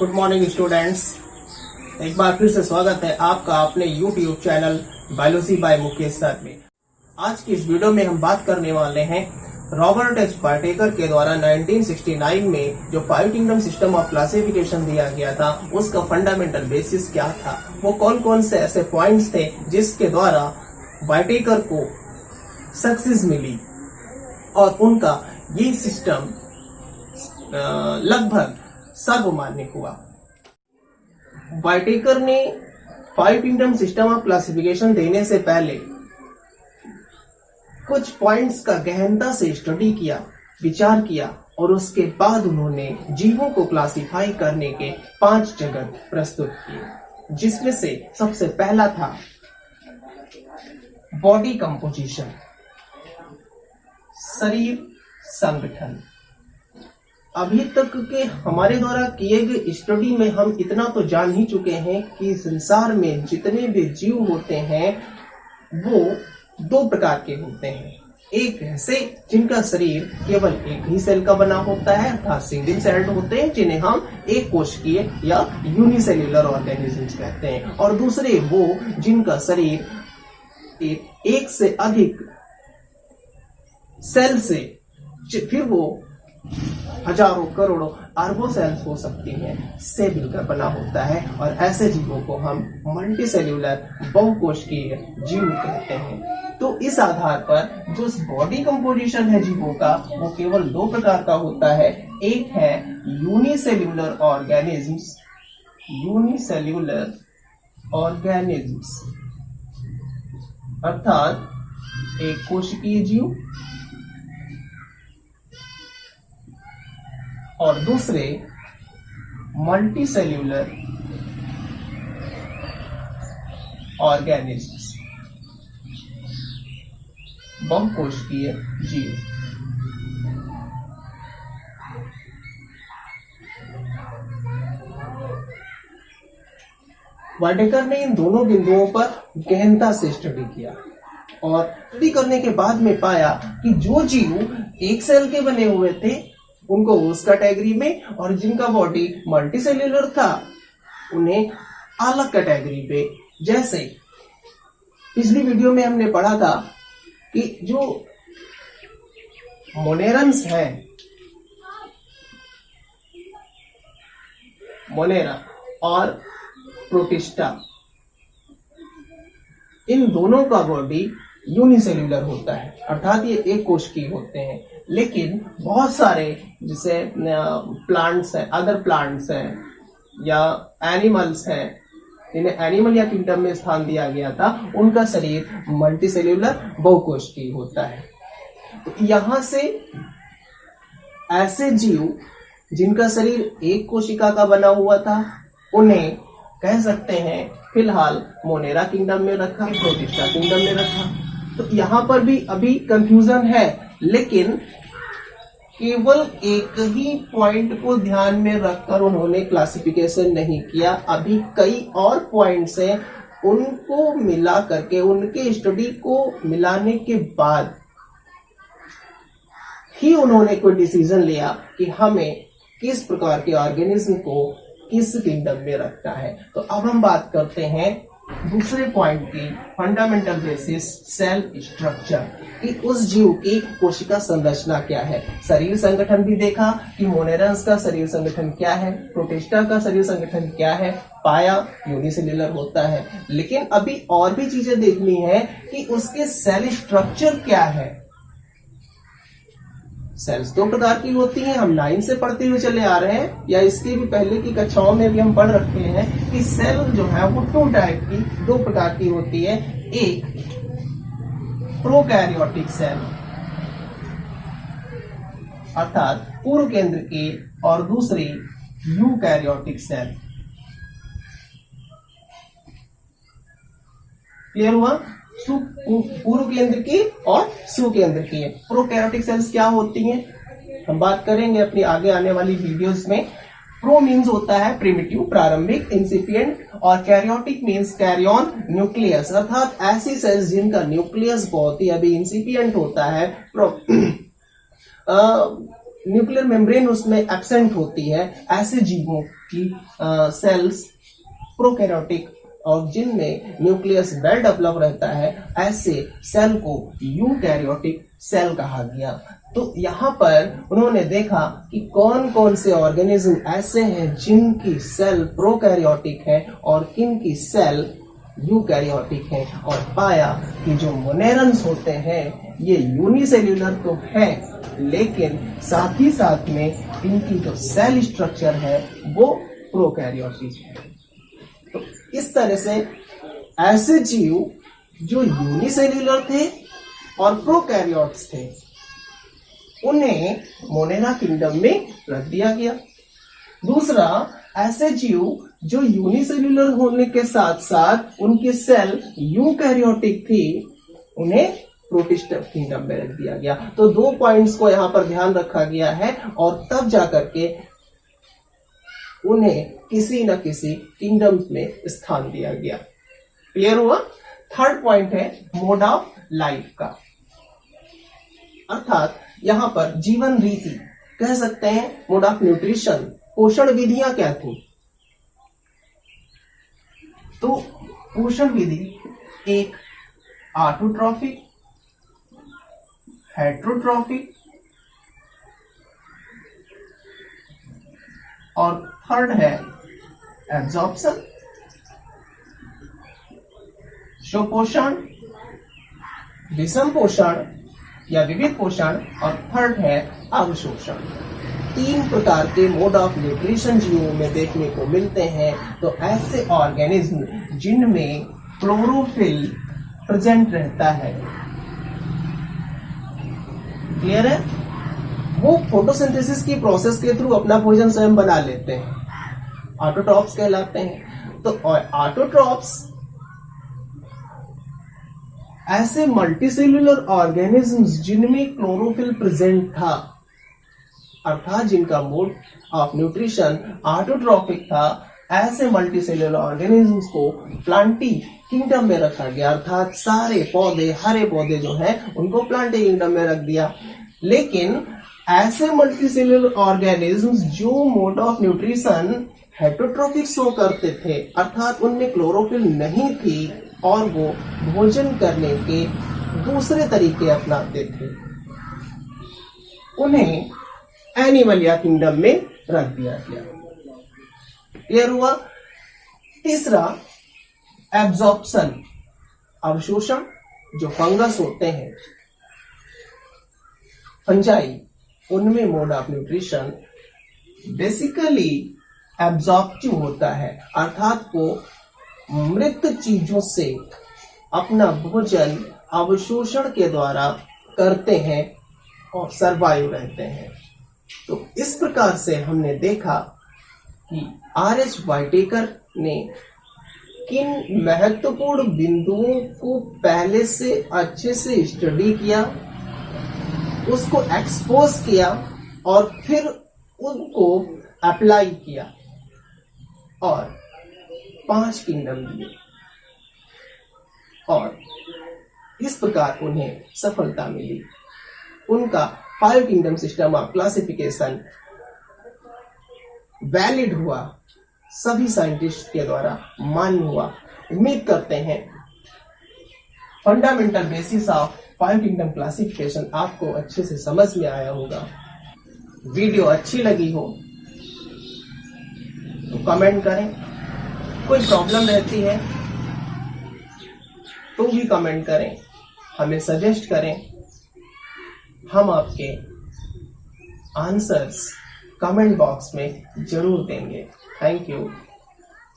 Good morning students. एक बार फिर से स्वागत है आपका अपने YouTube channel biology by Mukesh sir में। आज की इस वीडियो में हम बात करने वाले हैं रॉबर्ट एच पार्टेकर के द्वारा 1969 में जो 5 किंगडम सिस्टम ऑफ क्लासिफिकेशन दिया गया था उसका फंडामेंटल बेसिस क्या था, वो कौन कौन से ऐसे पॉइंट्स थे जिसके द्वारा पार्टेकर को सक्सेस मिली और उनका ये सिस्टम लगभग सर्वमान्य हुआ। पार्टेकर ने 5 किंगडम सिस्टम ऑफ क्लासिफिकेशन देने से पहले कुछ पॉइंट्स का गहनता से स्टडी किया, विचार किया और उसके बाद उन्होंने जीवों को क्लासिफाई करने के 5 जगत प्रस्तुत किए, जिसमें से सबसे पहला था बॉडी कंपोजिशन, शरीर संगठन। अभी तक के हमारे द्वारा किए गए स्टडी में हम इतना तो जान ही चुके हैं कि संसार में जितने भी जीव होते हैं वो 2 प्रकार के होते हैं। एक ऐसे जिनका शरीर केवल एक ही सेल का बना होता है अर्थात सिंगल सेल्ड होते हैं, जिन्हें हम एक कोशिकीय या यूनिसेल्युलर ऑर्गेनिजम्स कहते हैं, और दूसरे वो जिनका शरीर एक से अधिक सेल से फिर वो हजारों करोड़ों अरबों सेल्स हो सकती हैं से मिलकर बना होता है, और ऐसे जीवों को हम मल्टी सेल्यूलर बहुकोशिकीय जीव कहते हैं। तो इस आधार पर जो बॉडी कंपोजिशन है जीवों का वो केवल 2 प्रकार का होता है। एक है यूनिसेल्यूलर ऑर्गेनिजम्स, यूनिसेल्यूलर ऑर्गेनिजम्स अर्थात एक कोशिकीय जीव, और दूसरे मल्टी सेल्यूलर ऑर्गेनिजम्स, बहुकोशिकीय जीव। पार्टेकर ने इन दोनों बिंदुओं पर गहनता से स्टडी किया और स्टडी करने के बाद में पाया कि जो जीव एक सेल के बने हुए थे उनको उस कैटेगरी में, और जिनका बॉडी मल्टी सेल्यूलर था उन्हें अलग कैटेगरी पे। जैसे पिछली वीडियो में हमने पढ़ा था कि जो मोनेरन्स हैं, मोनेरा और प्रोटिस्टा, इन दोनों का बॉडी यूनिसेल्यूलर होता है अर्थात ये एक कोशिकीय होते हैं। लेकिन बहुत सारे जैसे प्लांट्स हैं, अदर प्लांट्स हैं या एनिमल्स हैं, इन्हें एनिमल या किंगडम में स्थान दिया गया था, उनका शरीर मल्टी सेल्यूलर बहुकोशिकीय होता है। तो यहां से ऐसे जीव जिनका शरीर एक कोशिका का बना हुआ था उन्हें कह सकते हैं फिलहाल मोनेरा किंगडम में रखा, प्रोटिस्टा किंगडम में रखा। तो यहां पर भी अभी कंफ्यूजन है, लेकिन केवल एक ही पॉइंट को ध्यान में रखकर उन्होंने क्लासिफिकेशन नहीं किया। अभी कई और पॉइंट्स हैं, उनको मिला करके उनके स्टडी को मिलाने के बाद ही उन्होंने कोई डिसीजन लिया कि हमें किस प्रकार के ऑर्गेनिज्म को किस किंगडम में रखना है। तो अब हम बात करते हैं दूसरे पॉइंट की, फंडामेंटल बेसिस सेल स्ट्रक्चर, कि उस जीव की कोशिका संरचना क्या है। शरीर संगठन भी देखा कि मोनेरन्स का शरीर संगठन क्या है, प्रोटिस्टा का शरीर संगठन क्या है, पाया यूनिसेल्युलर होता है। लेकिन अभी और भी चीजें देखनी है कि उसके सेल स्ट्रक्चर क्या है। सेल्स 2 प्रकार की होती हैं, हम 9 से पढ़ते हुए चले आ रहे हैं या इसके भी पहले की कक्षाओं में भी हम पढ़ रखे हैं कि सेल जो है वो 2 टाइप की, 2 प्रकार की होती है। एक प्रोकैरियोटिक सेल अर्थात पूर्व केंद्र की, और दूसरी यूकैरियोटिक सेल। क्लियर हुआ? पूर्व केंद्र की और सुकेंद्र की। प्रोकैरियोटिक सेल्स क्या होती हैं हम बात करेंगे अपनी आगे आने वाली वीडियोस में। प्रो मीन्स होता है प्रिमिटिव, प्रारंभिक, इंसिपिएंट, और कैरियोटिक मीन्स कैरियन न्यूक्लियस अर्थात ऐसी सेल्स जिनका न्यूक्लियस बहुत ही अभी इंसिपिएंट होता है। न्यूक्लियर मेम्ब्रेन उसमें एब्सेंट होती है, ऐसे जीवों की सेल्स प्रोकैरियोटिक और जिनमें न्यूक्लियस वेल डेवलप रहता है, ऐसे सेल को यूकैरियोटिक सेल कहा गया। तो यहाँ पर उन्होंने देखा कि कौन कौन से ऑर्गेनिज्म ऐसे हैं जिनकी सेल प्रोकैरियोटिक है और किन की सेल यूकैरियोटिक है, और पाया कि जो मोनेरन्स होते हैं ये यूनिसेल्यूलर तो है, लेकिन साथ ही साथ में इनकी जो सेल स्ट्रक्चर है वो प्रोकैरियोटिक है। तो इस तरह से ऐसे जीव जो यूनिसेल्यूलर थे और प्रोकैरियोट्स थे उन्हें मोनेरा किंगडम में रख दिया गया। दूसरा, ऐसे जीव जो यूनिसेल्यूलर होने के साथ साथ उनकी सेल यूकैरियोटिक थी उन्हें प्रोटिस्टा किंगडम में रख दिया गया। तो 2 पॉइंट्स को यहाँ पर ध्यान रखा गया है और तब जाकर के उन्हें किसी न किसी किंगडम में स्थान दिया गया। क्लियर हुआ? थर्ड पॉइंट है मोड ऑफ लाइफ का, अर्थात यहां पर जीवन रीति कह सकते हैं। मोड ऑफ न्यूट्रिशन, पोषण विधियां क्या थी? तो पोषण विधि एक ऑटोट्रॉफिक, हेट्रोट्रॉफिक और थर्ड है एब्जॉर्प्शन, सुपोषण, विषम पोषण या विविध पोषण, और थर्ड है अवशोषण। 3 प्रकार के मोड ऑफ न्यूट्रिशन जीवों में देखने को मिलते हैं। तो ऐसे ऑर्गेनिज्म जिनमें क्लोरोफिल प्रेजेंट रहता है, क्लियर है, वो फोटोसिंथेसिस की प्रोसेस के थ्रू अपना भोजन स्वयं बना लेते हैं, ऑटोट्रॉप्स कहलाते हैं। तो ऑटोट्रॉप्स ऐसे मल्टीसेल्यूलर ऑर्गेनिज्म्स जिनमें क्लोरोफिल प्रेजेंट था, अर्थात जिनका मोड ऑफ न्यूट्रिशन ऑटोट्रॉफिक था, ऐसे मल्टीसेल्यूलर ऑर्गेनिज्म्स को प्लांटी किंगडम में रखा गया, अर्थात सारे पौधे, हरे पौधे जो हैं उनको प्लांटी किंगडम में रख दिया। लेकिन ऐसे मल्टीसेल्यूलर ऑर्गेनिज्म्स जो mode of nutrition heterotrophic show करते थे, अर्थात उनमें क्लोरोफिल नहीं थी और वो भोजन करने के दूसरे तरीके अपनाते थे, उन्हें एनिमलिया किंगडम में रख दिया गया। क्लियर हुआ? तीसरा एब्जॉर्प्शन, अवशोषण। जो फंगस होते हैं, फंजाई, उनमें mode of nutrition basically absorptive होता है, अर्थात वो मृत चीजों से अपना भोजन अवशोषण के द्वारा करते हैं और सर्वाइव रहते हैं। तो इस प्रकार से हमने देखा कि आर.एच. व्हाइटेकर ने किन महत्वपूर्ण बिंदुओं को पहले से अच्छे से स्टडी किया, उसको एक्सपोज किया और फिर उनको अप्लाई किया और 5 किंगडम दिए, और इस प्रकार उन्हें सफलता मिली। उनका 5 kingdom system of classification valid हुआ, सभी साइंटिस्ट के द्वारा मान्य हुआ। उम्मीद करते हैं fundamental basis of 5 kingdom classification आपको अच्छे से समझ में आया होगा। वीडियो अच्छी लगी हो तो कमेंट करें, कोई प्रॉब्लम रहती है तो भी कमेंट करें, हमें सजेस्ट करें, हम आपके आंसर्स कमेंट बॉक्स में जरूर देंगे। Thank you.